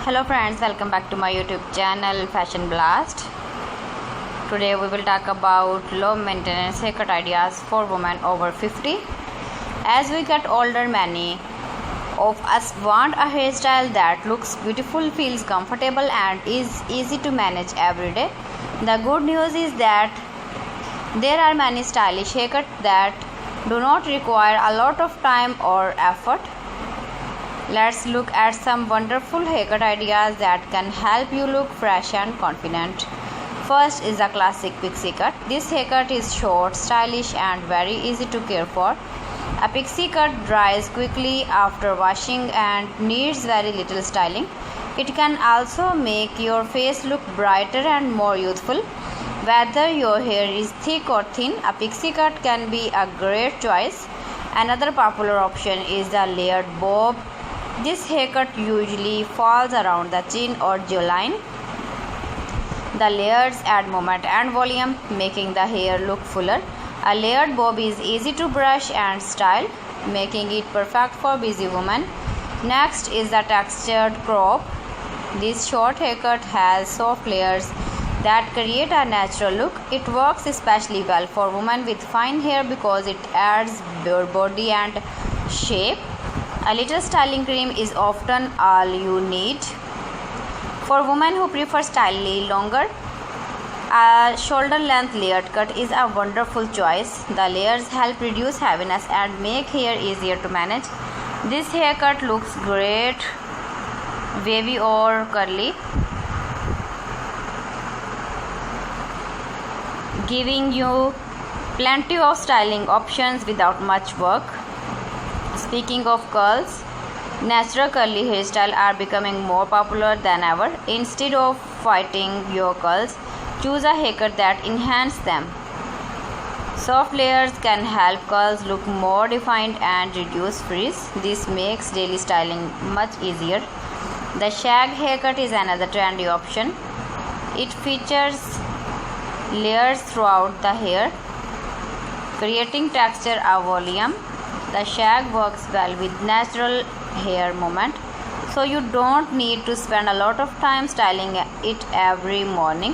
Hello friends, welcome back to my YouTube channel Fashion Blast. Today we will talk about low maintenance haircut ideas for women over 50. As we get older, many of us want a hairstyle that looks beautiful, feels comfortable and is easy to manage every day. The good news is that there are many stylish haircuts that do not require a lot of time or effort. Let's look at some wonderful haircut ideas that can help you look fresh and confident. First is a classic pixie cut. This haircut is short, stylish and very easy to care for. A pixie cut dries quickly after washing and needs very little styling. It can also make your face look brighter and more youthful. Whether your hair is thick or thin, a pixie cut can be a great choice. Another popular option is the layered bob. This haircut usually falls around the chin or jawline. The layers add movement and volume, making the hair look fuller. A layered bob is easy to brush and style, making it perfect for busy women. Next is the textured crop. This short haircut has soft layers that create a natural look. It works especially well for women with fine hair because it adds body and shape. A little styling cream is often all you need. For women who prefer slightly longer, a shoulder length layered cut is a wonderful choice. The layers help reduce heaviness and make hair easier to manage. This haircut looks great wavy or curly, giving you plenty of styling options without much work. Speaking of curls, natural curly hairstyles are becoming more popular than ever. Instead of fighting your curls, choose a haircut that enhances them. Soft layers can help curls look more defined and reduce frizz. This makes daily styling much easier. The shag haircut is another trendy option. It features layers throughout the hair, creating texture and volume. The shag works well with natural hair movement, so you don't need to spend a lot of time styling it every morning.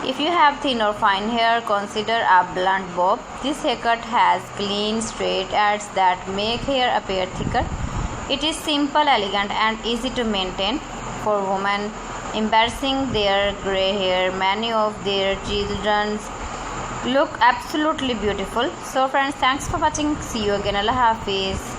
If you have thin or fine hair, consider a blunt bob. This haircut has clean, straight ends that make hair appear thicker. It is simple, elegant and easy to maintain. For women embarrassing their grey hair, many of their children look absolutely beautiful. So friends, thanks for watching. See you again. Allah Hafiz.